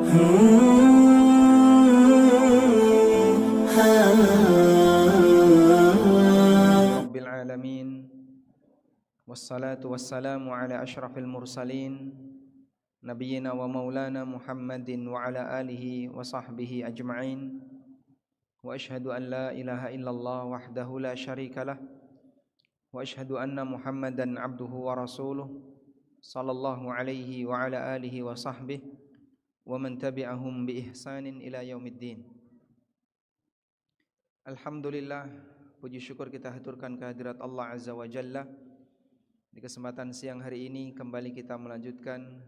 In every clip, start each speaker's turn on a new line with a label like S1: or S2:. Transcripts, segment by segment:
S1: Rabbil alamin, wassalatu wassalamu ala ashrafil mursalin, nabiyyina wa maulana Muhammadin wa ala alihi wa sahbihi ajma'in. Wa ashhadu an la ilaha illallah wahdahu la syarika lah, wa ashhadu anna Muhammadan abduhu wa rasuluh, sallallahu alaihi wa ala alihi wa sahbihi wa man tabi'ahum bi ihsanin ila yaumiddin. Alhamdulillah, puji syukur kita haturkan kehadirat Allah Azza wa Jalla. Di kesempatan siang hari ini kembali kita melanjutkan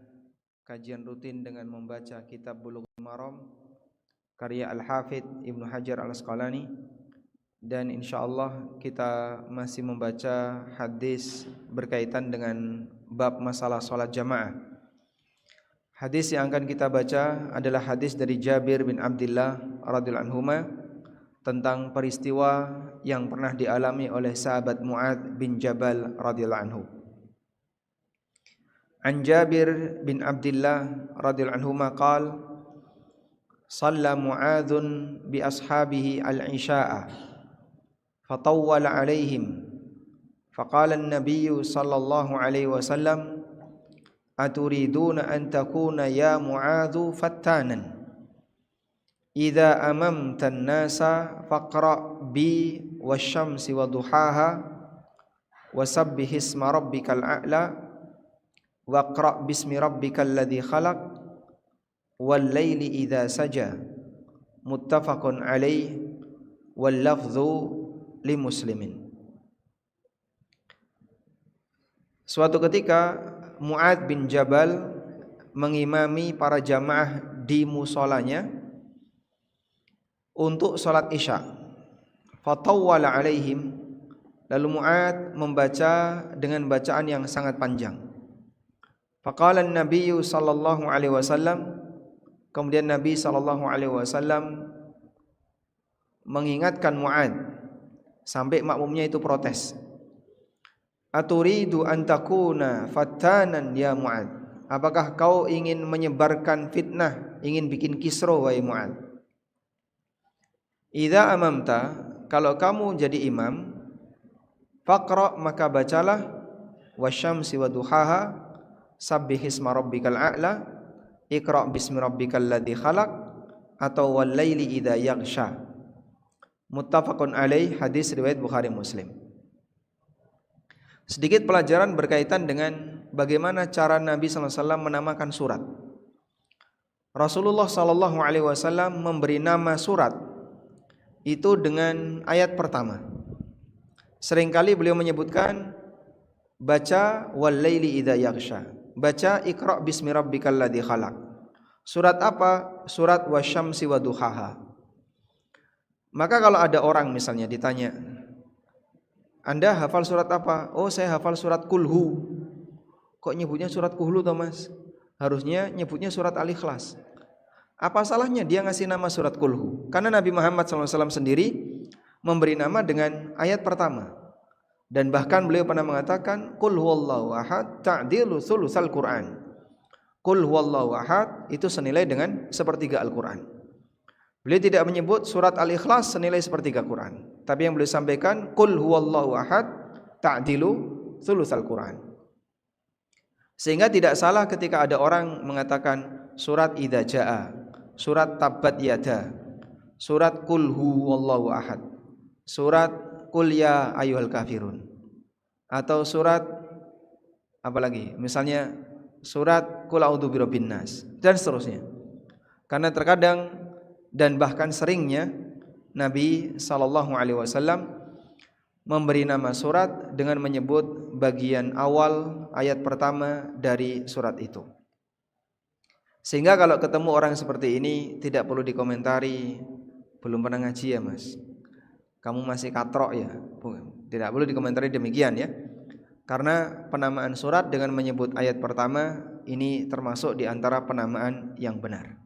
S1: kajian rutin dengan membaca kitab Bulughul Maram karya Al-Hafidz Ibnu Hajar Al-Asqalani, dan insyaallah kita masih membaca hadis berkaitan dengan bab masalah salat jamaah. Hadis yang akan kita baca adalah hadis dari Jabir bin Abdullah radhiyallahu anhuma tentang peristiwa yang pernah dialami oleh sahabat Mu'adz bin Jabal radhiyallahu anhu. An Jabir bin Abdullah radhiyallahu anhuma qala shalla Mu'adzun bi ashabihi al-isha'a fatawwala 'alaihim faqala an-nabiy sallallahu alaihi wasallam aturiduna an takuna ya Mu'adzu fattanan idza amamta an-nasa faqra bi wasyamsi wa duhaha wasabbih isma rabbikal a'la waqra bismi rabbikal ladzi khalaq wal laili idza saja muttafaqun alaih wal lafdhu li muslimin. Suatu ketika Mu'adz bin Jabal mengimami para jamaah di musolanya untuk salat Isya. Fatawwala alaihim, lalu Mu'adz membaca dengan bacaan yang sangat panjang. Faqala an-nabiy sallallahu alaihi wasallam, kemudian Nabi sallallahu alaihi wasallam mengingatkan Mu'adz sampai makmumnya itu protes. Aturidu an takuna fattanan ya Mu'adz? Apakah kau ingin menyebarkan fitnah, ingin bikin kisruh wahai Mu'adz? Idza amamta, kalau kamu jadi imam, faqra, maka bacalah wasyamsi wa duhaha, sabbih isma rabbikal a'la, iqra bismi rabbikal ladzi khalaq, atau wal laili idza yaghsha. Muttafaqun alaih, hadis riwayat Bukhari Muslim. Sedikit pelajaran berkaitan dengan bagaimana cara Nabi sallallahu alaihi wasallam menamakan surat. Rasulullah sallallahu alaihi wasallam memberi nama surat itu dengan ayat pertama. Seringkali beliau menyebutkan baca wal laili idza yaghsha, baca iqra bismi rabbikal ladzi khalaq. Surat apa? Surat wasyamsi wa duhaha. Maka kalau ada orang misalnya ditanya, Anda hafal surat apa? Oh, saya hafal surat Kulhu. Kok nyebutnya surat Kulhu, Thomas? Harusnya nyebutnya surat Al-Ikhlas. Apa salahnya dia ngasih nama surat Kulhu? Karena Nabi Muhammad SAW sendiri memberi nama dengan ayat pertama. Dan bahkan beliau pernah mengatakan Qul huwallahu ahad ta'dilu thulutsal Qur'an. Qul huwallahu ahad itu senilai dengan sepertiga Al-Qur'an. Beliau tidak menyebut surat Al-Ikhlas senilai sepertiga Qur'an, tapi yang beliau sampaikan Qul huwallahu ahad ta'dilu thulutsal Qur'an. Sehingga tidak salah ketika ada orang mengatakan surat idza jaa, surat tabat yada, surat qul huwallahu ahad, surat qul ya ayyuhal kafirun, atau surat apa lagi? Misalnya surat qul a'udzu birabbin nas, dan seterusnya. Karena terkadang dan bahkan seringnya Nabi sallallahu alaihi wasallam memberi nama surat dengan menyebut bagian awal ayat pertama dari surat itu. Sehingga kalau ketemu orang seperti ini tidak perlu dikomentari, belum pernah ngaji ya Mas, kamu masih katrok ya. Tidak perlu dikomentari demikian ya. Karena penamaan surat dengan menyebut ayat pertama ini termasuk di antara penamaan yang benar.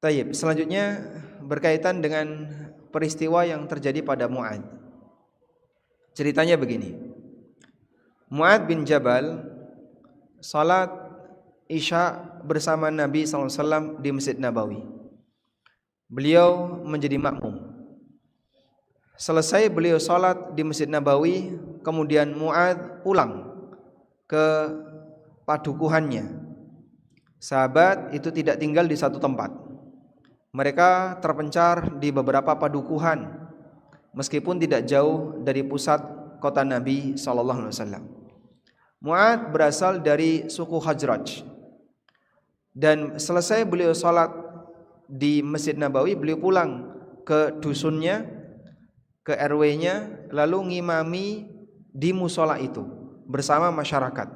S1: Tayyib, selanjutnya berkaitan dengan peristiwa yang terjadi pada Mu'adz. Ceritanya begini. Mu'adz bin Jabal salat Isya bersama Nabi SAW di Masjid Nabawi. Beliau menjadi makmum. Selesai beliau sholat di Masjid Nabawi, kemudian Mu'adz pulang ke padukuhannya. Sahabat itu tidak tinggal di satu tempat. Mereka terpencar di beberapa padukuhan, meskipun tidak jauh dari pusat kota Nabi SAW. Mu'adz berasal dari suku Khazraj. Dan selesai beliau sholat di Masjid Nabawi, beliau pulang ke dusunnya, ke RW-nya, lalu ngimami di musola itu bersama masyarakat.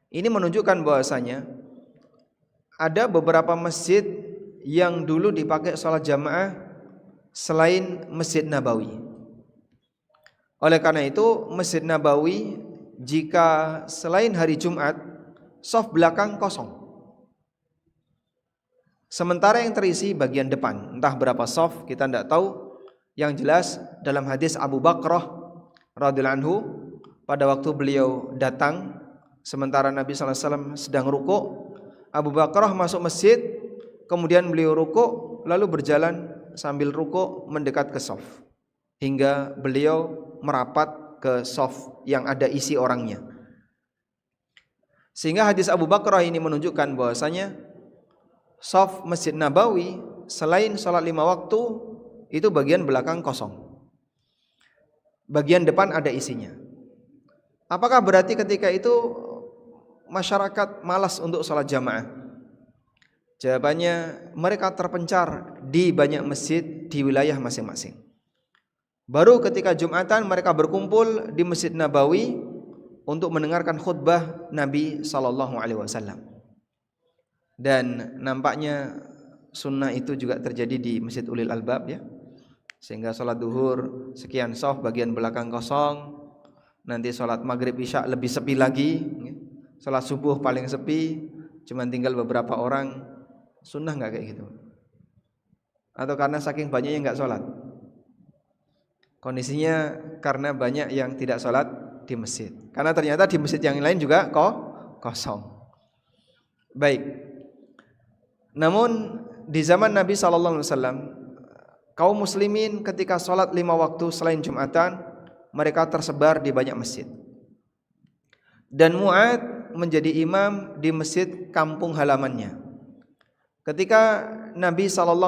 S1: Ini menunjukkan bahwasanya ada beberapa masjid yang dulu dipakai sholat jamaah selain Masjid Nabawi. Oleh karena itu, Masjid Nabawi jika selain hari Jumat, shaf belakang kosong. Sementara yang terisi bagian depan, entah berapa shaf kita tidak tahu. Yang jelas dalam hadis Abu Bakrah radhiyallahu anhu, pada waktu beliau datang sementara Nabi SAW sedang rukuk, Abu Bakrah masuk masjid, kemudian beliau rukuk, lalu berjalan sambil rukuk mendekat ke shaf hingga beliau merapat ke shaf yang ada isi orangnya. Sehingga hadis Abu Bakrah ini menunjukkan bahwasanya shaf Masjid Nabawi selain sholat 5 waktu itu bagian belakang kosong, bagian depan ada isinya. Apakah berarti ketika itu masyarakat malas untuk sholat jamaah? Jawabannya, mereka terpencar di banyak masjid di wilayah masing-masing. Baru ketika Jumatan mereka berkumpul di Masjid Nabawi untuk mendengarkan khutbah Nabi SAW. Dan nampaknya sunnah itu juga terjadi di Masjid Ulil Albab ya. Sehingga sholat duhur sekian shaf bagian belakang kosong, nanti sholat maghrib isya lebih sepi lagi, sholat subuh paling sepi, cuma tinggal beberapa orang. Sunnah nggak kayak gitu? Atau karena saking banyaknya nggak sholat? Kondisinya karena banyak yang tidak sholat di masjid, karena ternyata di masjid yang lain juga kosong. Baik. Namun di zaman Nabi SAW, kaum muslimin ketika sholat 5 waktu selain Jumatan, mereka tersebar di banyak masjid. Dan Mu'adz menjadi imam di masjid kampung halamannya. Ketika Nabi SAW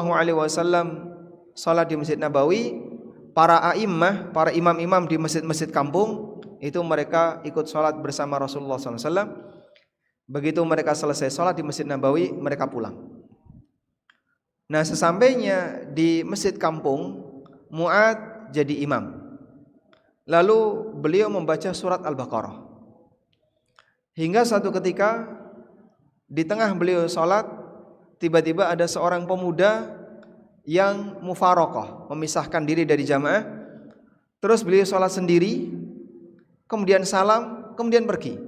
S1: sholat di Masjid Nabawi, para a'immah, para imam-imam di masjid-masjid kampung itu mereka ikut sholat bersama Rasulullah SAW. Begitu mereka selesai sholat di Masjid Nabawi, mereka pulang. Nah, sesampainya di masjid kampung, Mu'adz jadi imam. Lalu beliau membaca surat Al-Baqarah. Hingga satu ketika di tengah beliau sholat, tiba-tiba ada seorang pemuda yang mufaraqah, memisahkan diri dari jamaah. Terus beliau sholat sendiri, kemudian salam, kemudian pergi.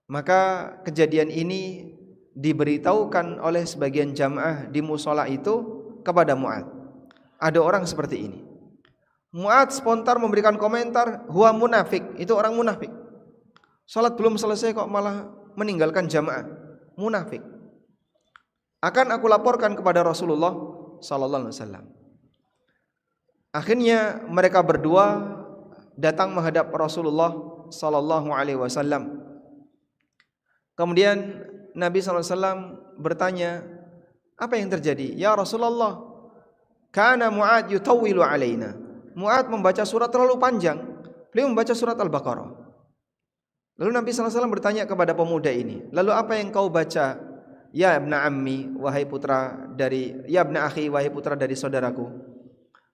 S1: Maka kejadian ini diberitahukan oleh sebagian jamaah di musola itu kepada Mu'adz. Ada orang seperti ini. Mu'adz spontan memberikan komentar, huwa munafik, itu orang munafik. Salat belum selesai kok malah meninggalkan jamaah, munafik. Akan aku laporkan kepada Rasulullah sallallahu alaihi wasallam. Akhirnya mereka berdua datang menghadap Rasulullah sallallahu alaihi wasallam. Kemudian Nabi sallallahu alaihi wasallam bertanya, apa yang terjadi? Ya Rasulullah, kana Mu'adz yutawwilu alaina. Mu'adz membaca surat terlalu panjang. Beliau membaca surat Al-Baqarah. Lalu Nabi sallallahu alaihi wasallam bertanya kepada pemuda ini, lalu apa yang kau baca? Ya ibna ammi, wahai putra dari, ya ibna akhi, wahai putra dari saudaraku.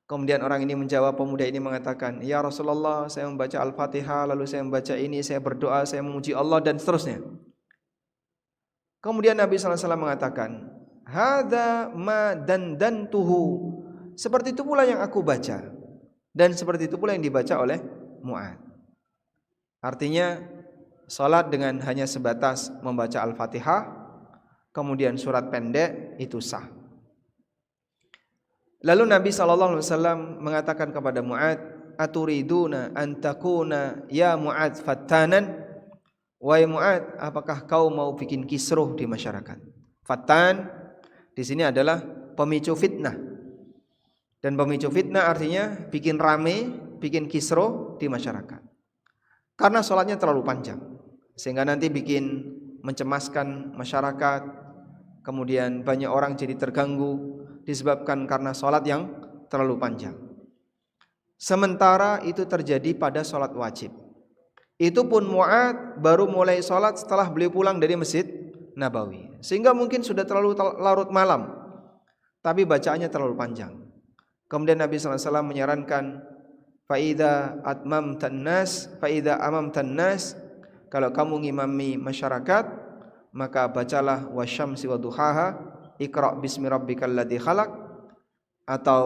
S1: Kemudian orang ini menjawab, pemuda ini mengatakan, ya Rasulullah, saya membaca Al-Fatihah, lalu saya membaca ini, saya berdoa, saya memuji Allah dan seterusnya. Kemudian Nabi sallallahu alaihi wasallam mengatakan, hadza ma dandantuhu. Seperti itu pula yang aku baca, dan seperti itu pula yang dibaca oleh Mu'adz. Artinya salat dengan hanya sebatas membaca Al-Fatihah kemudian surat pendek itu sah. Lalu Nabi SAW mengatakan kepada Mu'adz, aturiduna an takuna ya Mu'adz fattanan? Wahai Mu'ad, apakah kau mau bikin kisruh di masyarakat? Fatan di sini adalah pemicu fitnah. Dan pemicu fitnah artinya bikin rame, bikin kisruh di masyarakat. Karena sholatnya terlalu panjang, sehingga nanti bikin mencemaskan masyarakat. Kemudian banyak orang jadi terganggu disebabkan karena sholat yang terlalu panjang. Sementara itu terjadi pada sholat wajib. Itu pun Mu'ad baru mulai sholat setelah beliau pulang dari Masjid Nabawi, sehingga mungkin sudah terlalu larut malam, tapi bacaannya terlalu panjang. Kemudian Nabi SAW menyarankan, Fa'idha amamtan nas, kalau kamu ngimami masyarakat, maka bacalah wasyamsi wa duhaha, Iqra' bismi rabbikal ladzi khalaq, atau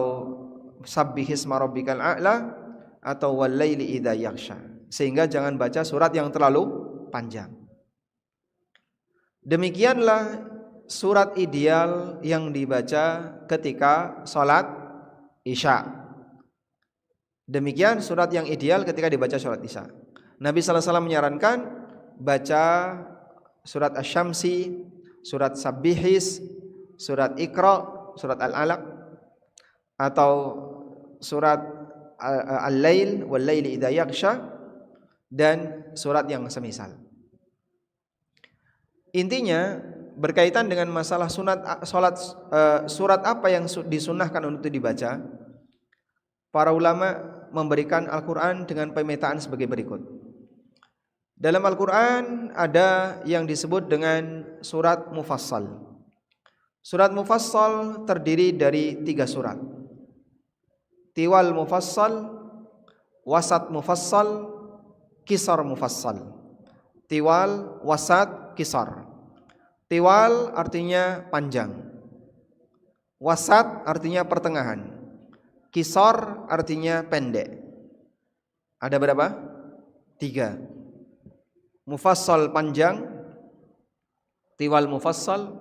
S1: sabbihisma rabbikal a'la, atau wal laili idza yaghsha. Sehingga jangan baca surat yang terlalu panjang. Demikianlah surat ideal yang dibaca ketika sholat Isya. Demikian surat yang ideal ketika dibaca sholat Isya. Nabi SAW menyarankan baca surat Asy-Syamsi, surat Sabbihis, surat Iqra, surat Al-Alaq, atau surat Al-Lail wal laili idza yaghsha, dan surat yang semisal. Intinya berkaitan dengan masalah surat apa yang disunnahkan untuk dibaca. Para ulama memberikan Al-Quran dengan pemetaan sebagai berikut. Dalam Al-Quran ada yang disebut dengan surat mufassal. Surat mufassal terdiri dari 3 surat. Tiwal mufassal, wasat mufassal, kisar mufassal. Tiwal, wasat, kisar. Tiwal artinya panjang, wasat artinya pertengahan, kisar artinya pendek. Ada berapa? 3. Mufassal panjang, tiwal mufassal,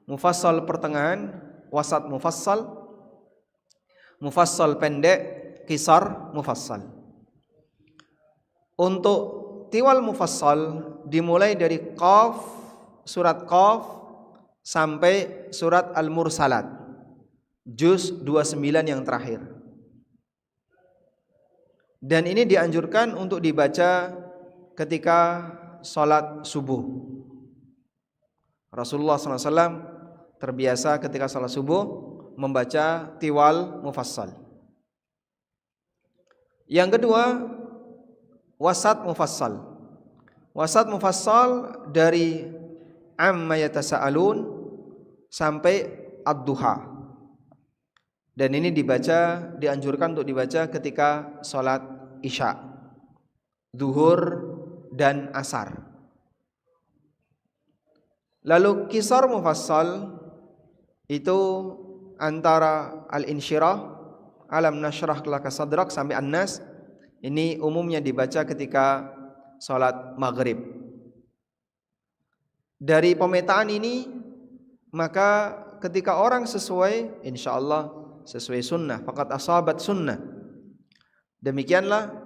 S1: mufassal pertengahan, wasat mufassal, mufassal pendek, kisar mufassal. Untuk tiwal mufassal dimulai dari Qaf, surat Qaf sampai surat Al-Mursalat, juz 29 yang terakhir. Dan ini dianjurkan untuk dibaca ketika sholat subuh. Rasulullah SAW terbiasa ketika sholat subuh membaca tiwal mufassal. Yang kedua, wasat mufassal. Wasat mufassal dari amma yatasaalun sampai ad-duha. Dan ini dianjurkan untuk dibaca ketika sholat Isya, zuhur dan asar. Lalu kisar mufassal itu antara al-insyirah, alam nashrah laka sadrak sampai an-nas. Ini umumnya dibaca ketika sholat maghrib. Dari pemetaan ini, maka ketika orang sesuai, insyaallah sesuai sunnah, faqad asabat sunnah. Demikianlah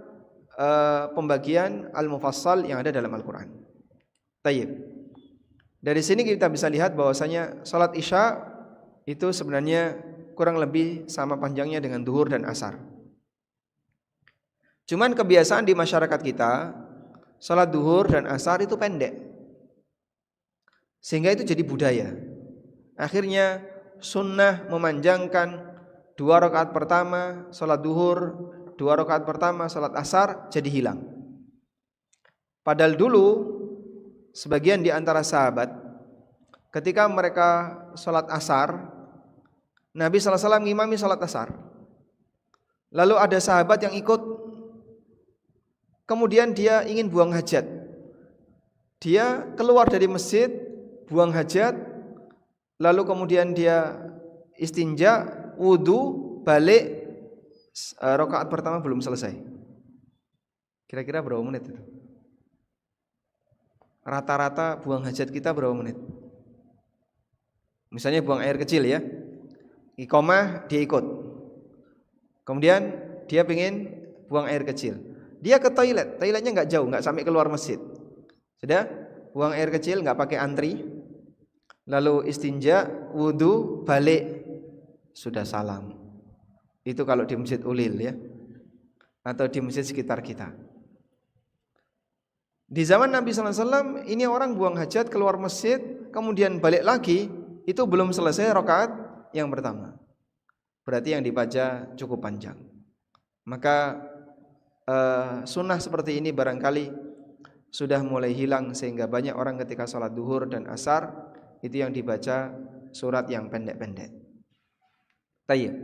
S1: pembagian al-mufassal yang ada dalam Al-Quran. Tayyib. Dari sini kita bisa lihat bahwasanya salat Isya itu sebenarnya kurang lebih sama panjangnya dengan duhur dan asar. Cuman kebiasaan di masyarakat kita, salat duhur dan asar itu pendek, sehingga itu jadi budaya. Akhirnya sunnah memanjangkan 2 rakaat pertama salat duhur, 2 rakaat pertama salat asar jadi hilang. Padahal dulu sebagian di antara sahabat ketika mereka salat asar, Nabi SAW ngimami salat asar. Lalu ada sahabat yang ikut, kemudian dia ingin buang hajat. Dia keluar dari masjid, buang hajat, lalu kemudian dia istinja, wudu, balik, rakaat pertama belum selesai. Kira-kira berapa menit itu? Rata-rata buang hajat kita berapa menit? Misalnya buang air kecil ya, iqamah dia ikut, kemudian dia pengen buang air kecil, dia ke toiletnya nggak jauh, nggak sampai keluar masjid, Sudah? Buang air kecil nggak pakai antri. Lalu istinja, wudu, balik, sudah salam. Itu kalau di Masjid Ulil ya, atau di masjid sekitar kita. Di zaman Nabi SAW ini orang buang hajat keluar masjid, kemudian balik lagi, itu belum selesai rakaat yang pertama. Berarti yang dibaca cukup panjang. Maka sunnah seperti ini barangkali sudah mulai hilang, sehingga banyak orang ketika sholat duhur dan asar itu yang dibaca surat yang pendek-pendek. Tayyib.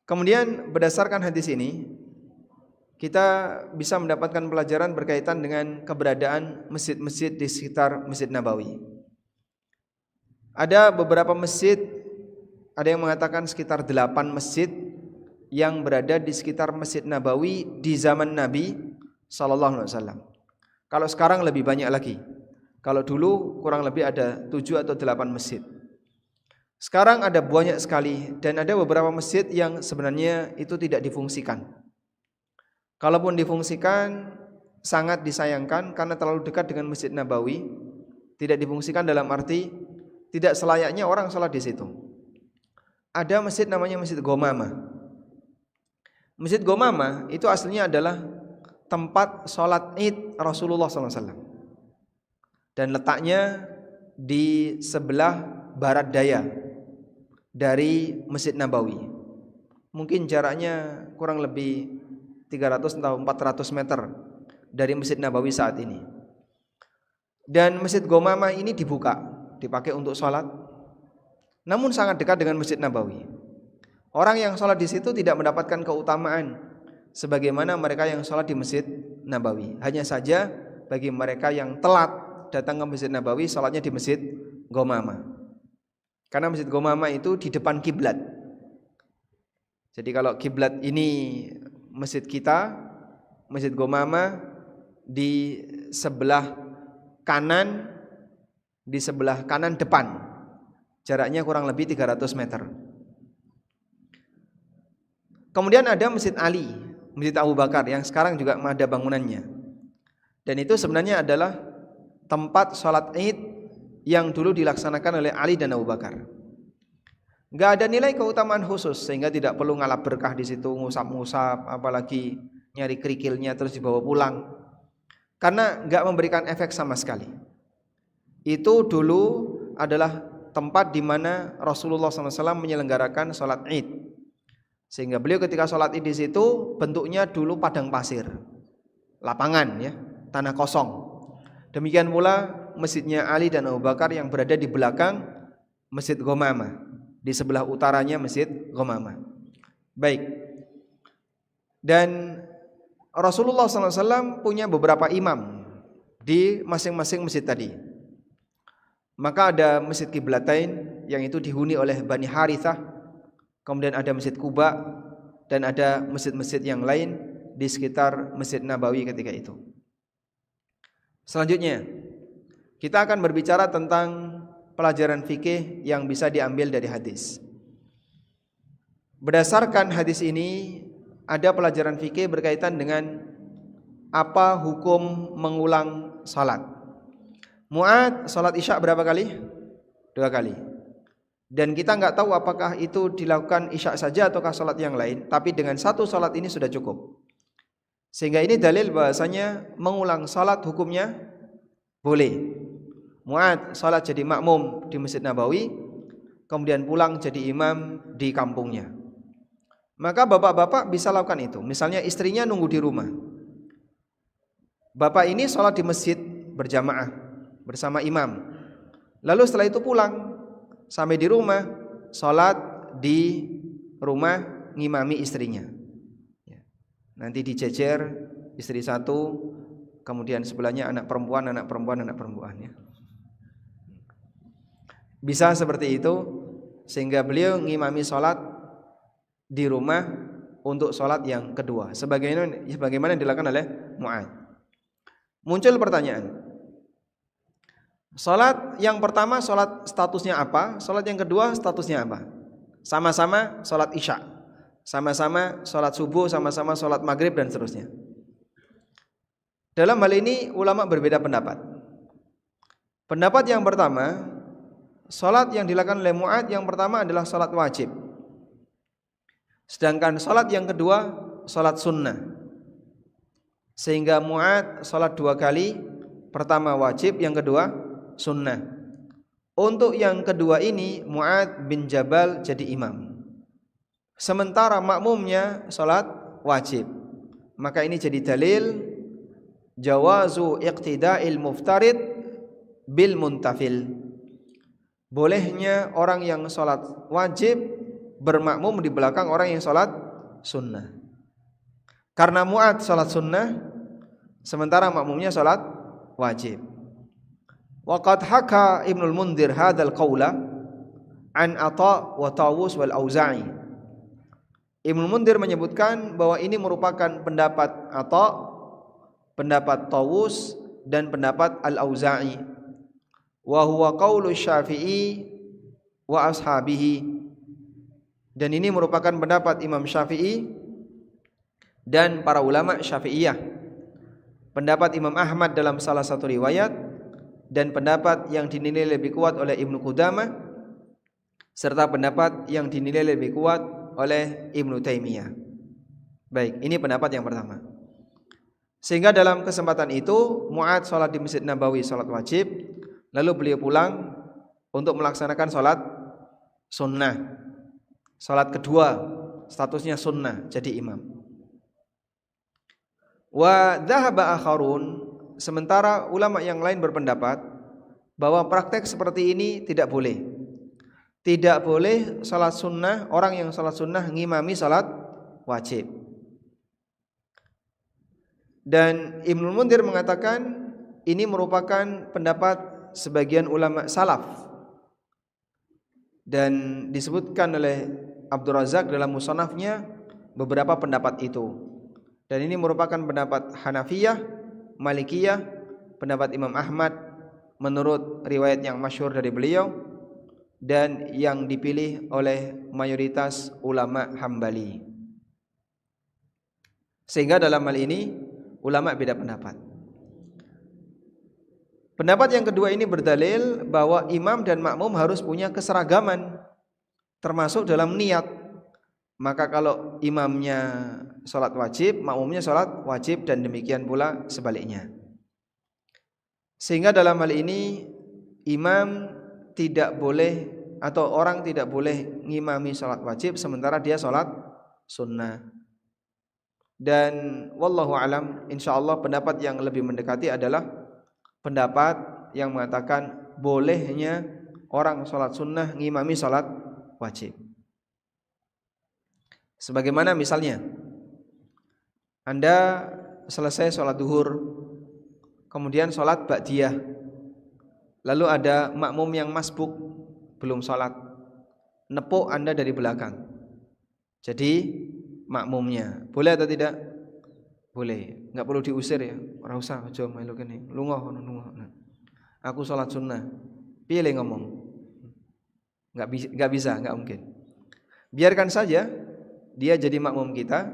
S1: Kemudian berdasarkan hadis ini kita bisa mendapatkan pelajaran berkaitan dengan keberadaan masjid-masjid di sekitar Masjid Nabawi. Ada beberapa masjid, ada yang mengatakan sekitar 8 masjid yang berada di sekitar Masjid Nabawi di zaman Nabi SAW. Kalau sekarang lebih banyak lagi. Kalau dulu kurang lebih ada 7 atau 8 masjid. Sekarang ada banyak sekali, dan ada beberapa masjid yang sebenarnya itu tidak difungsikan. Kalaupun difungsikan sangat disayangkan karena terlalu dekat dengan Masjid Nabawi. Tidak difungsikan dalam arti tidak selayaknya orang sholat di situ. Ada masjid namanya Masjid Gomama. Masjid Gomama itu aslinya adalah tempat sholat Id Rasulullah SAW. Dan letaknya di sebelah barat daya dari Masjid Nabawi. Mungkin jaraknya kurang lebih 300 atau 400 meter dari Masjid Nabawi saat ini. Dan Masjid Gomama ini dibuka, dipakai untuk sholat, namun sangat dekat dengan Masjid Nabawi. Orang yang sholat di situ tidak mendapatkan keutamaan sebagaimana mereka yang sholat di Masjid Nabawi. Hanya saja bagi mereka yang telat datang ke Masjid Nabawi, sholatnya di Masjid Gomama. Karena Masjid Gomama itu di depan kiblat. Jadi kalau kiblat ini masjid kita, Masjid Gomama di sebelah kanan, di sebelah kanan depan. Jaraknya kurang lebih 300 meter. Kemudian ada Masjid Ali, Masjid Abu Bakar yang sekarang juga ada bangunannya. Dan itu sebenarnya adalah tempat sholat Id yang dulu dilaksanakan oleh Ali dan Abu Bakar. Gak ada nilai keutamaan khusus sehingga tidak perlu ngalap berkah di situ, ngusap-ngusap, apalagi nyari kerikilnya terus dibawa pulang. Karena gak memberikan efek sama sekali. Itu dulu adalah tempat di mana Rasulullah SAW menyelenggarakan sholat Id. Sehingga beliau ketika sholat Id di situ bentuknya dulu padang pasir, lapangan ya, tanah kosong. Demikian pula masjidnya Ali dan Abu Bakar yang berada di belakang Masjid Gomama, di sebelah utaranya Masjid Gomama. Baik. Dan Rasulullah SAW punya beberapa imam di masing-masing masjid tadi. Maka ada Masjid Qiblatain yang itu dihuni oleh Bani Harithah, kemudian ada Masjid Quba, dan ada masjid-masjid yang lain di sekitar Masjid Nabawi ketika itu. Selanjutnya, kita akan berbicara tentang pelajaran fikih yang bisa diambil dari hadis. Berdasarkan hadis ini, ada pelajaran fikih berkaitan dengan apa hukum mengulang salat. Mu'ad salat Isya berapa kali? 2 kali. Dan kita nggak tahu apakah itu dilakukan Isya saja ataukah salat yang lain, tapi dengan satu salat ini sudah cukup. Sehingga ini dalil bahasanya mengulang salat hukumnya boleh. Mu'ad salat jadi makmum di Masjid Nabawi, kemudian pulang jadi imam di kampungnya. Maka bapak-bapak bisa lakukan itu. Misalnya istrinya nunggu di rumah. Bapak ini salat di masjid berjamaah bersama imam. Lalu setelah itu pulang sampai di rumah, salat di rumah ngimami istrinya. Nanti dijejer istri satu, kemudian sebelahnya anak perempuan ya. Bisa seperti itu, sehingga beliau ngimami sholat di rumah untuk sholat yang kedua, sebagaimana yang dilakukan oleh Mu'ad. Muncul pertanyaan, sholat yang pertama sholat statusnya apa? Sholat yang kedua statusnya apa? Sama-sama sholat Isya, sama-sama sholat subuh, sama-sama sholat maghrib dan seterusnya. Dalam hal ini ulama berbeda pendapat. Pendapat yang pertama, salat yang dilakukan oleh Mu'adz yang pertama adalah salat wajib. Sedangkan salat yang kedua salat sunnah. Sehingga Mu'adz salat 2 kali, pertama wajib, yang kedua sunnah. Untuk yang kedua ini Mu'adz bin Jabal jadi imam, sementara makmumnya salat wajib. Maka ini jadi dalil jawazu iqtida'il muftarid bil muntafil. Bolehnya orang yang salat wajib bermakmum di belakang orang yang salat sunnah. Karena Mu'adz salat sunnah sementara makmumnya salat wajib. Waqad haka Ibnul Mundhir hadzal qaula an Atha wa Tawus wal Auza'i. Ibnul Mundhir menyebutkan bahwa ini merupakan pendapat Atha, pendapat Tawus dan pendapat Al-Auza'i. Wa huwa qaulu Syafi'i wa ashabihi. Dan ini merupakan pendapat Imam Syafi'i dan para ulama Syafi'iyah, pendapat Imam Ahmad dalam salah satu riwayat, dan pendapat yang dinilai lebih kuat oleh Ibnu Qudamah, serta pendapat yang dinilai lebih kuat oleh Ibnu Taimiyah. Baik, ini pendapat yang pertama. Sehingga dalam kesempatan itu Mu'adz salat di Masjid Nabawi salat wajib, lalu beliau pulang untuk melaksanakan salat sunnah. Salat kedua statusnya sunnah, jadi imam. Wa dhahaba akharun, sementara ulama yang lain berpendapat bahwa praktek seperti ini tidak boleh. Tidak boleh salat sunnah, orang yang salat sunnah ngimami salat wajib. Dan Ibnul Mundhir mengatakan ini merupakan pendapat sebagian ulama salaf, dan disebutkan oleh Abdul Razak dalam musannafnya beberapa pendapat itu. Dan ini merupakan pendapat Hanafiyah, Malikiyah, pendapat Imam Ahmad menurut riwayat yang masyhur dari beliau, dan yang dipilih oleh mayoritas ulama Hambali. Sehingga dalam hal ini ulama beda pendapat. Pendapat yang kedua ini berdalil bahwa imam dan makmum harus punya keseragaman, termasuk dalam niat. Maka kalau imamnya salat wajib, makmumnya salat wajib, dan demikian pula sebaliknya. Sehingga dalam hal ini imam tidak boleh, atau orang tidak boleh ngimami salat wajib sementara dia salat sunnah. Dan wallahu alam, insyaallah pendapat yang lebih mendekati adalah pendapat yang mengatakan bolehnya orang salat sunnah ngimami salat wajib. Sebagaimana misalnya Anda selesai sholat duhur, kemudian sholat ba'diyah, lalu ada makmum yang masbuk belum sholat, nepuk Anda dari belakang, jadi makmumnya, boleh atau tidak? Boleh, nggak perlu diusir ya, ora usah aja melu kene, lunga. Aku sholat sunnah, pilih ngomong, nggak bisa, nggak mungkin. Biarkan saja dia jadi makmum kita,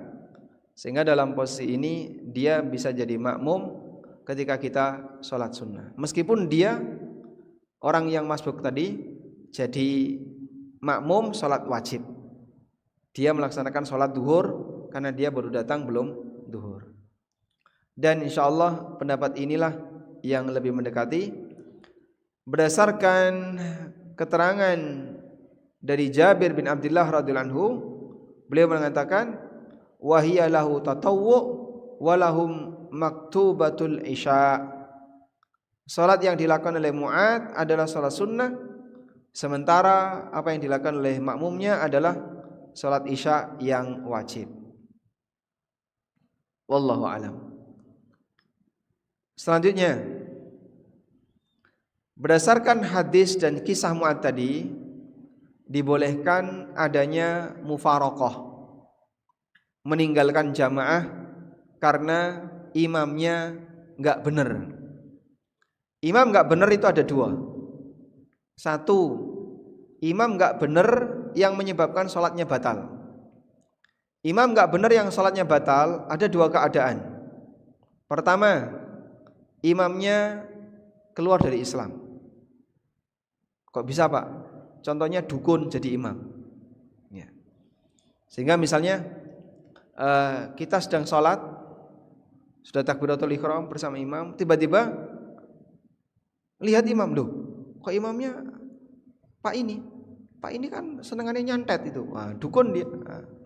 S1: sehingga dalam posisi ini dia bisa jadi makmum ketika kita sholat sunnah. Meskipun dia orang yang masbuk tadi jadi makmum sholat wajib, dia melaksanakan sholat duhur karena dia baru datang belum duhur. Dan insya Allah pendapat inilah yang lebih mendekati berdasarkan keterangan dari Jabir bin Abdullah radhiyallahu anhu. Beliau mengatakan wahiya lahu tatawwu wa lahum maktubatul isya. Salat yang dilakukan oleh Mu'adz adalah salat sunnah, sementara apa yang dilakukan oleh makmumnya adalah salat isya yang wajib. Wallahu alam. Selanjutnya, berdasarkan hadis dan kisah Mu'adz tadi, dibolehkan adanya mufaraqah, meninggalkan jamaah karena imamnya enggak benar. Imam enggak benar itu ada dua. Satu, imam enggak benar yang menyebabkan sholatnya batal. Imam enggak benar yang sholatnya batal ada dua keadaan. Pertama, imamnya keluar dari Islam. Kok bisa Pak? Contohnya dukun jadi imam ya. Sehingga misalnya kita sedang sholat, sudah takbiratul ihram bersama imam, tiba-tiba lihat imam, loh kok imamnya Pak ini kan senengannya nyantet itu. Wah, dukun dia.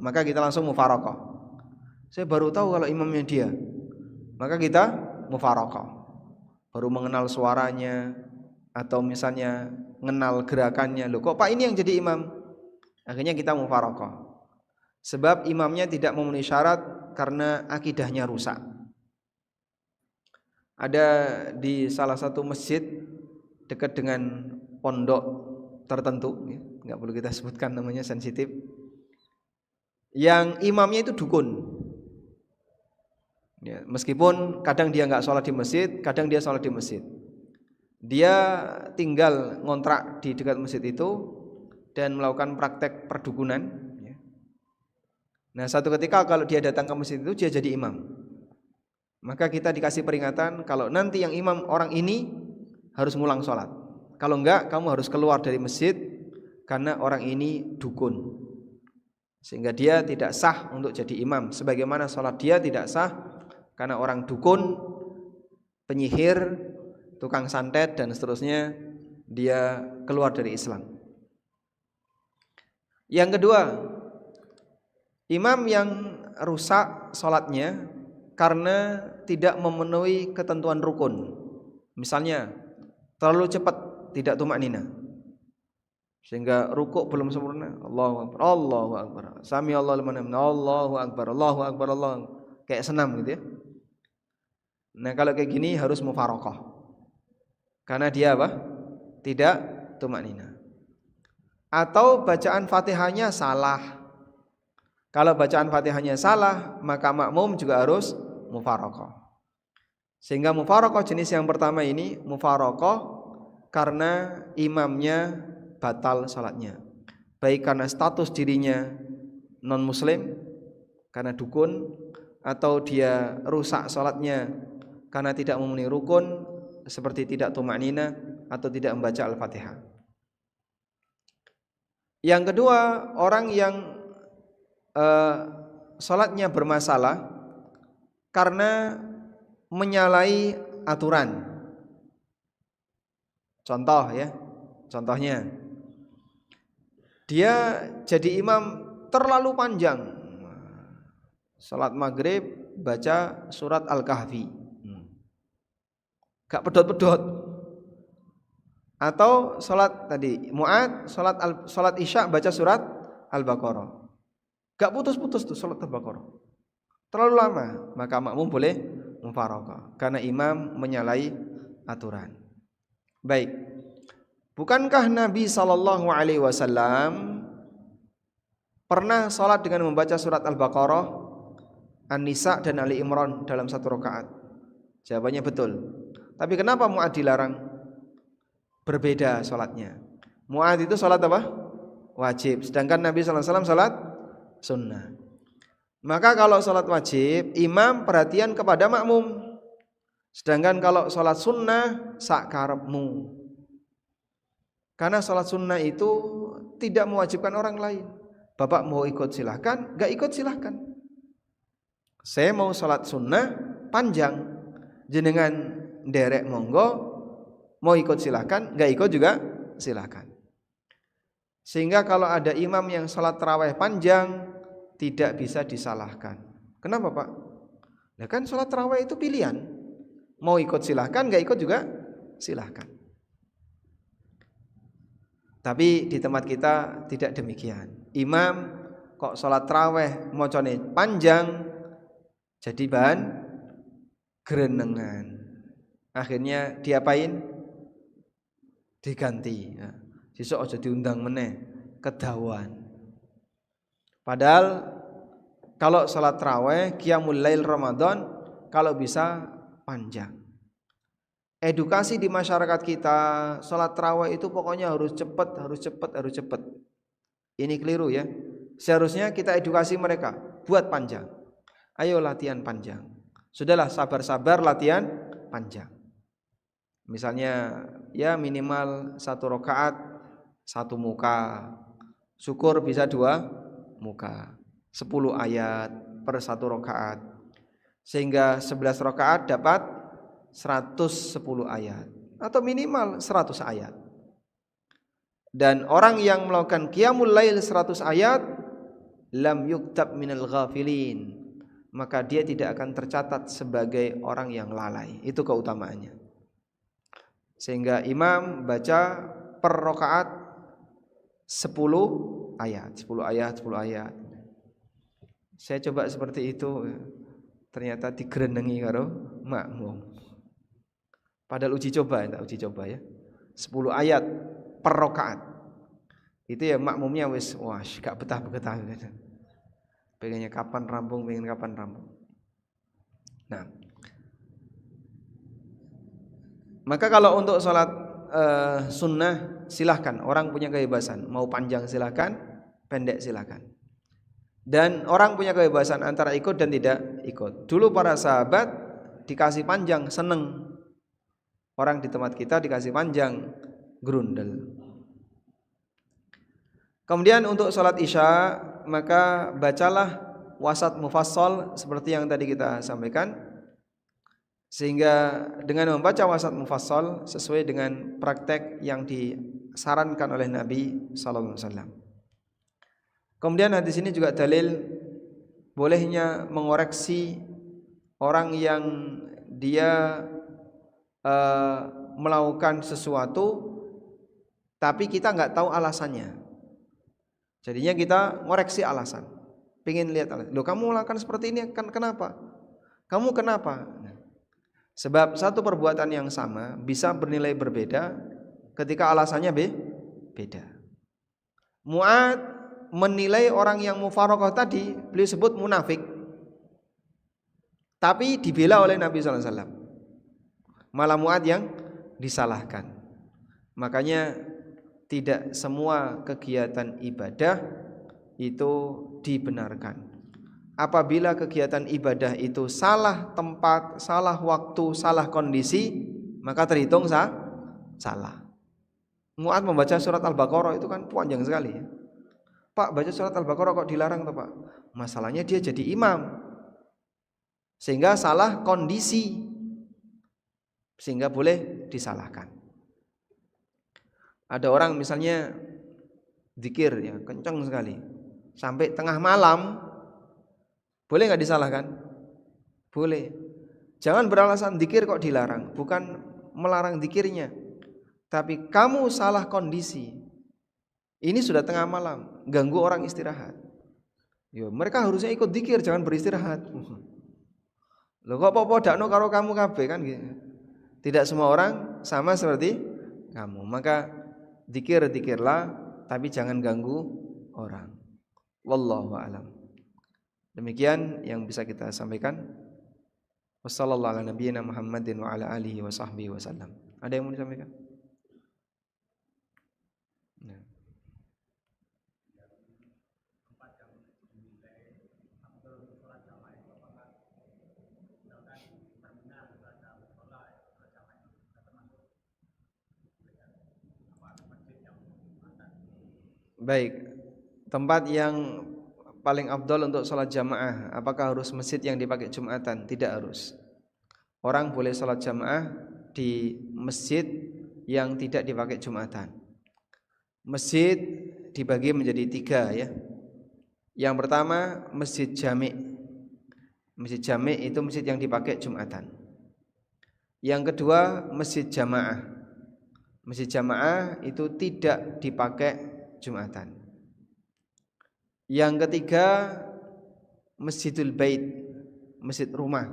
S1: Maka kita langsung mufaraqah. Saya baru tahu kalau imamnya dia. Maka kita mufaraqah. Baru mengenal suaranya atau misalnya mengenal gerakannya. Loh, kok Pak ini yang jadi imam? Akhirnya kita mufaraqah. Sebab imamnya tidak memenuhi syarat karena akidahnya rusak. Ada di salah satu masjid dekat dengan pondok tertentu, nggak perlu kita sebutkan namanya, sensitif, yang imamnya itu dukun ya, meskipun kadang dia nggak sholat di masjid, kadang dia sholat di masjid. Dia tinggal ngontrak di dekat masjid itu dan melakukan praktek perdukunan ya. Nah satu ketika kalau dia datang ke masjid itu dia jadi imam, maka kita dikasih peringatan kalau nanti yang imam orang ini harus ngulang sholat. Kalau enggak, kamu harus keluar dari masjid karena orang ini dukun. Sehingga dia tidak sah untuk jadi imam. Sebagaimana sholat dia tidak sah karena orang dukun, penyihir, tukang santet dan seterusnya, dia keluar dari Islam. Yang kedua, imam yang rusak sholatnya karena tidak memenuhi ketentuan rukun. Misalnya terlalu cepat, tidak tumaknina, sehingga rukuk belum sempurna. Allahu akbar, Allahu akbar, sami Allahu liman hamidah, Allahu akbar, Allahu akbar, Allah, kayak senam gitu ya. Nah kalau kayak gini harus mufaraqah, karena dia apa? Tidak tumaknina. Atau bacaan Fatihahnya salah. Kalau bacaan Fatihahnya salah, maka makmum juga harus mufaraqah. Sehingga mufaraqah jenis yang pertama ini mufaraqah karena imamnya batal salatnya, baik karena status dirinya non muslim karena dukun, atau dia rusak salatnya karena tidak memenuhi rukun seperti tidak tumaknina atau tidak membaca Al-Fatihah. Yang kedua, orang yang salatnya bermasalah karena menyalahi aturan. Contoh ya, contohnya dia jadi imam terlalu panjang, salat maghrib baca surat Al-Kahfi, gak pedot-pedot. Atau salat tadi Mu'ad, salat Isya baca surat Al-Baqarah, gak putus-putus tuh salat Al-Baqarah, terlalu lama. Maka makmum boleh mufaraqah karena imam menyalahi aturan. Baik, bukankah Nabi SAW pernah sholat dengan membaca surat Al-Baqarah, An-Nisa dan Ali Imran dalam satu rakaat? Jawabannya betul. Tapi kenapa Mu'ad dilarang? Berbeda sholatnya. Mu'ad itu sholat apa? Wajib. Sedangkan Nabi SAW sholat sunnah. Maka kalau sholat wajib, imam perhatian kepada makmum. Sedangkan kalau sholat sunnah sakarepmu. Karena sholat sunnah itu tidak mewajibkan orang lain. Bapak mau ikut silahkan, gak ikut silahkan. Saya mau sholat sunnah panjang, jenengan derek monggo, mau ikut silahkan, gak ikut juga silahkan. Sehingga kalau ada imam yang sholat tarawih panjang, tidak bisa disalahkan. Kenapa Pak? Nah kan sholat tarawih itu pilihan. Mau ikut silahkan, gak ikut juga silahkan. Tapi di tempat kita tidak demikian. Imam kok sholat tarawih mocone panjang, jadi bahan gerenengan. Akhirnya diapain? Diganti. Sesuk aja diundang meneh, kedawan. Padahal kalau sholat tarawih qiyamul lail Ramadan kalau bisa panjang. Edukasi di masyarakat kita, sholat tarawih itu pokoknya harus cepat, harus cepat, harus cepat. Ini keliru ya. Seharusnya kita edukasi mereka, buat panjang. Ayo latihan panjang. Sudahlah sabar-sabar latihan panjang. Misalnya ya minimal 1 rakaat 1 muka, syukur bisa 2 muka, 10 ayat per 1 rakaat, sehingga 11 rakaat dapat 110 ayat atau minimal 100 ayat. Dan orang yang melakukan qiyamul lail 100 ayat lam yuktab minal ghafilin, maka dia tidak akan tercatat sebagai orang yang lalai. Itu keutamaannya. Sehingga imam baca per rakaat 10 ayat, 10 ayat, 10 ayat. Saya coba seperti itu, ternyata digrenengi karo makmum. Padahal uji coba ya. 10 ayat per rakaat. Itu ya makmumnya wis wah gak betah-betah gitu. Pengennya kapan rampung. Nah, maka kalau untuk sholat sunnah silahkan, orang punya kebebasan, mau panjang silahkan, pendek silahkan. Dan orang punya kebebasan antara ikut dan tidak ikut. Dulu para sahabat dikasih panjang seneng, orang di tempat kita dikasih panjang grundel. Kemudian untuk sholat isya maka bacalah wasat mufassal seperti yang tadi kita sampaikan. Sehingga dengan membaca wasat mufassal sesuai dengan praktek yang disarankan oleh Nabi sallallahu alaihi wasallam. Kemudian hadis ini juga dalil bolehnya mengoreksi orang yang dia melakukan sesuatu tapi kita nggak tahu alasannya. Jadinya kita ngoreksi alasan. Pengen lihat alasan. Loh, kamu melakukan seperti ini kan kenapa? Kamu kenapa? Sebab satu perbuatan yang sama bisa bernilai berbeda ketika alasannya beda. Mu'ad menilai orang yang mufaraqah tadi, beliau sebut munafik. Tapi dibela oleh Nabi sallallahu alaihi wasallam. Malah Mu'ad yang disalahkan. Makanya tidak semua kegiatan ibadah itu dibenarkan. Apabila kegiatan ibadah itu salah tempat, salah waktu, salah kondisi, maka terhitung salah. Mu'ad membaca surat Al-Baqarah itu kan panjang sekali ya. Pak, baca surat Al-Baqarah kok dilarang toh Pak? Masalahnya dia jadi imam, sehingga salah kondisi, sehingga boleh disalahkan. Ada orang misalnya zikir ya kencang sekali sampai tengah malam, boleh nggak disalahkan? Boleh. Jangan beralasan zikir kok dilarang. Bukan melarang zikirnya, tapi kamu salah kondisi. Ini sudah tengah malam, ganggu orang istirahat. Yo, mereka harusnya ikut zikir, jangan beristirahat. Loh kok popo dakno karo kamu kabeh kan gitu. Tidak semua orang sama seperti kamu. Maka zikirlah, tapi jangan ganggu orang. Wallahu a'lam. Demikian yang bisa kita sampaikan. Wassallallahu ala nabiyyina Muhammadin wa ala alihi wa sahbihi wasallam. Ada yang mau disampaikan? Nah. Baik. Tempat yang paling afdal untuk sholat jamaah, apakah harus masjid yang dipakai Jumatan? Tidak harus. Orang boleh sholat jamaah di masjid yang tidak dipakai Jumatan. Masjid dibagi menjadi 3 ya. Yang pertama masjid jami'. Masjid jami' itu masjid yang dipakai Jumatan. Yang kedua masjid jamaah. Masjid jamaah itu tidak dipakai Jumatan. Yang ketiga Masjidul Bait, masjid rumah.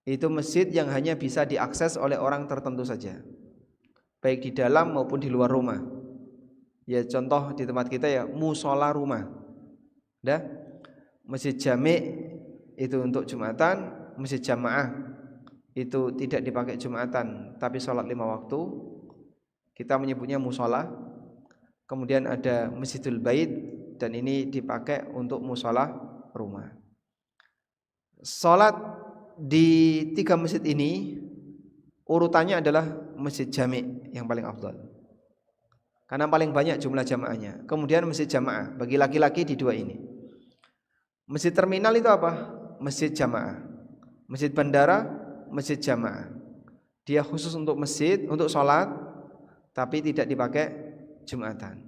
S1: Itu masjid yang hanya bisa diakses oleh orang tertentu saja, baik di dalam maupun di luar rumah. Ya contoh di tempat kita ya musola rumah. Dah. Masjid jami' itu untuk Jumatan, masjid jamaah itu tidak dipakai Jumatan, tapi sholat 5 waktu. Kita menyebutnya musola. Kemudian ada Masjidul Bait, dan ini dipakai untuk musola rumah. Salat di 3 masjid ini urutannya adalah masjid jami' yang paling afdal. Karena paling banyak jumlah jamaahnya. Kemudian masjid jamaah bagi laki-laki di dua ini. Masjid terminal itu apa? Masjid jamaah. Masjid bandara, masjid jamaah. Dia khusus untuk masjid, untuk sholat, tapi tidak dipakai Jumatan.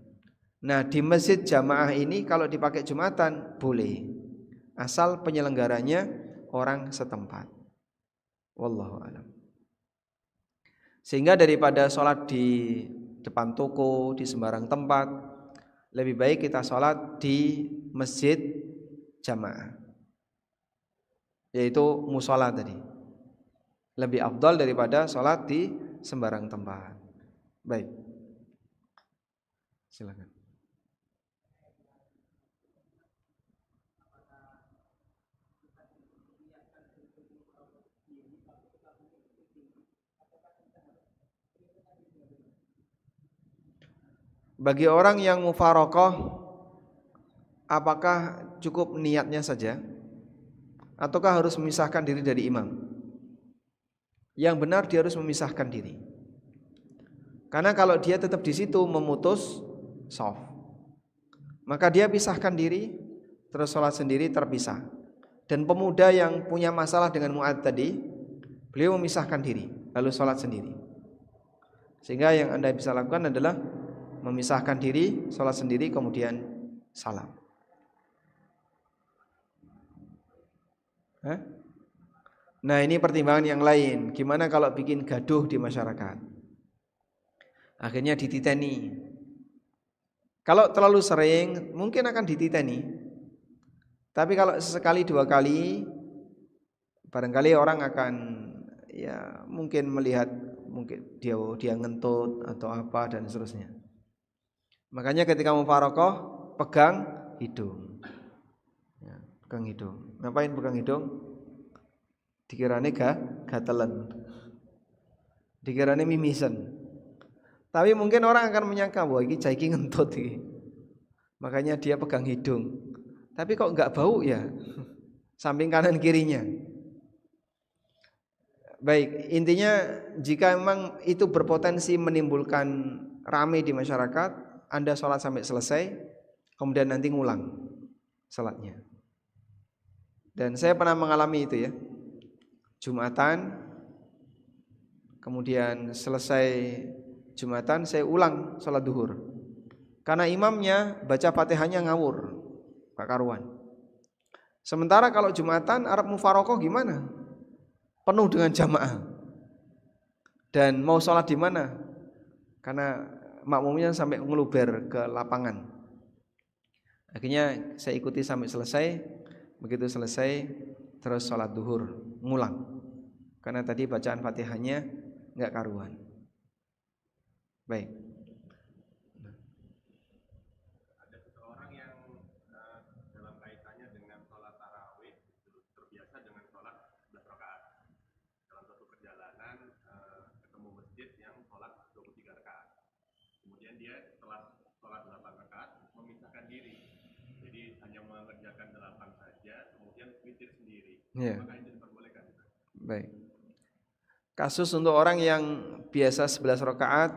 S1: Nah, di masjid jamaah ini kalau dipakai Jumatan boleh, asal penyelenggaranya orang setempat. Wallahu a'lam. Sehingga daripada sholat di depan toko, di sembarang tempat, lebih baik kita sholat di masjid jamaah, yaitu musola tadi. Lebih afdal daripada sholat di sembarang tempat. Baik, silakan. Bagi orang yang mufarokoh, apakah cukup niatnya saja ataukah harus memisahkan diri dari imam? Yang benar dia harus memisahkan diri. Karena kalau dia tetap di situ memutus shaf, maka dia pisahkan diri, terus sholat sendiri terpisah. Dan pemuda yang punya masalah dengan mu'ad tadi, beliau memisahkan diri lalu sholat sendiri. Sehingga yang Anda bisa lakukan adalah memisahkan diri, sholat sendiri, kemudian salam. Nah, ini pertimbangan yang lain. Gimana kalau bikin gaduh di masyarakat? Akhirnya dititeni. Kalau terlalu sering mungkin akan dititeni. Tapi kalau sesekali dua kali, barangkali orang akan ya mungkin melihat mungkin dia ngentut atau apa dan seterusnya. Makanya ketika mufarokoh pegang hidung. Ya, pegang hidung. Ngapain pegang hidung? Dikirane gatelan. Dikirane mimisen. Tapi mungkin orang akan menyangka bahwa ini cai ngentut iki. Makanya dia pegang hidung. Tapi kok enggak bau ya? Samping kanan kirinya. Baik, intinya jika memang itu berpotensi menimbulkan rame di masyarakat, Anda sholat sampai selesai, kemudian nanti ngulang sholatnya. Dan saya pernah mengalami itu ya. Jumatan, kemudian selesai Jumatan saya ulang sholat duhur. Karena imamnya baca Fatihahnya ngawur, gak karuan. Sementara kalau Jumatan Arab mufarokoh gimana? Penuh dengan jamaah. Dan mau sholat di mana? Karena makmumnya sampai ngeluber ke lapangan. Akhirnya saya ikuti sampai selesai. Begitu selesai terus sholat duhur, ngulang. Karena tadi bacaan Fatihahnya gak karuan. Baik.
S2: Ada seseorang yang dalam kaitannya dengan sholat tarawih terbiasa dengan sholat 11 rakaat. Dalam suatu perjalanan ketemu masjid yang sholat 23 rakaat. Kemudian dia setelah sholat 8 rakaat memisahkan diri. Jadi hanya mengerjakan 8 saja, kemudian witir sendiri. Maka itu diperbolehkan.
S1: Baik. Kasus untuk orang yang biasa 11 rakaat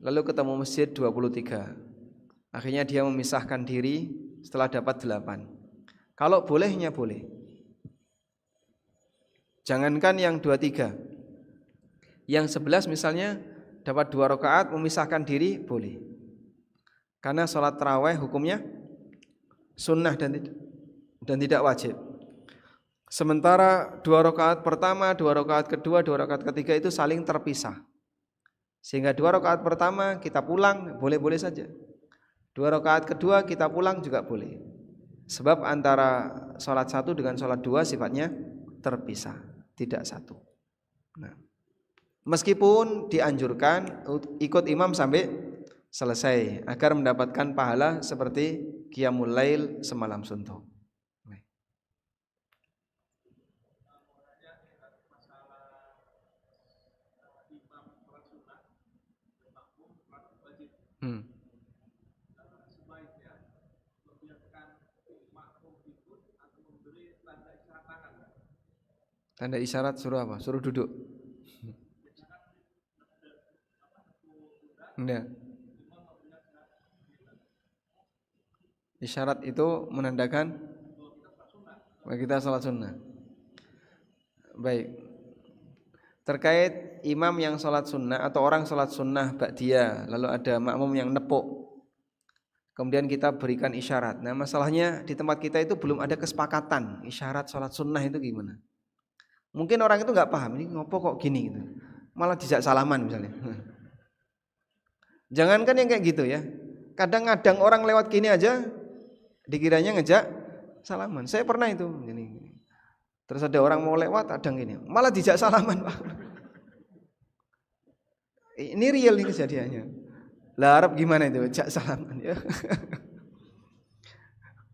S1: lalu ketemu masjid 23. Akhirnya dia memisahkan diri setelah dapat 8. Kalau bolehnya boleh. Jangankan yang 23. Yang 11 misalnya dapat 2 rakaat memisahkan diri boleh. Karena sholat tarawih hukumnya sunnah dan tidak wajib. Sementara 2 rakaat pertama, 2 rakaat kedua, 2 rakaat ketiga itu saling terpisah. Sehingga 2 rakaat pertama kita pulang boleh-boleh saja. 2 rakaat kedua kita pulang juga boleh. Sebab antara sholat satu dengan sholat dua sifatnya terpisah, tidak satu. Nah, meskipun dianjurkan ikut imam sampai selesai agar mendapatkan pahala seperti qiyamul lail semalam suntuk. Tanda isyarat suruh apa? Suruh duduk. Enggak. Isyarat itu menandakan bahwa kita salat sunnah. Baik. Terkait imam yang salat sunnah atau orang salat sunnah ba'diyah, lalu ada makmum yang nepuk, kemudian kita berikan isyarat. Nah, masalahnya di tempat kita itu belum ada kesepakatan isyarat salat sunnah itu gimana. Mungkin orang itu nggak paham, ini ngopo kok gini gitu. Malah dijak salaman misalnya. Jangankan yang kayak gitu ya. Kadang-kadang orang lewat gini aja dikiranya ngejak salaman. Saya pernah itu gini. Terus ada orang mau lewat, ada gini, malah dijak salaman, Pak. Ini real nih kejadiannya. Lah Arab gimana itu? Jak salaman ya.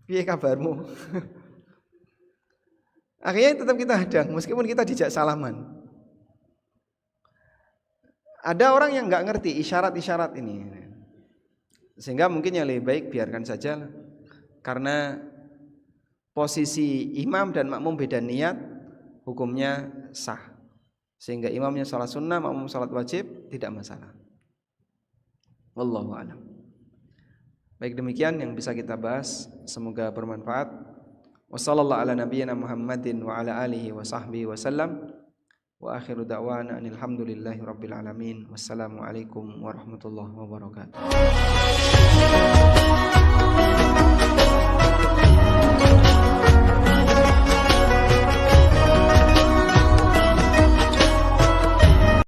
S1: Piye kabarmu? Akhirnya tetap kita hadang meskipun kita dijak salaman. Ada orang yang nggak ngerti isyarat-isyarat ini, sehingga mungkin yang lebih baik biarkan saja, karena posisi imam dan makmum beda niat, hukumnya sah. Sehingga imamnya salat sunnah, makmum salat wajib, tidak masalah. Wallahu a'lam. Baik, demikian yang bisa kita bahas, semoga bermanfaat. Wassallallahu ala nabiyyina Muhammadin wa ala alihi wa sahbihi wasallam. Wa akhiru da'wana alhamdulillahi rabbil alamin. Wassalamualaikum warahmatullahi wabarakatuh.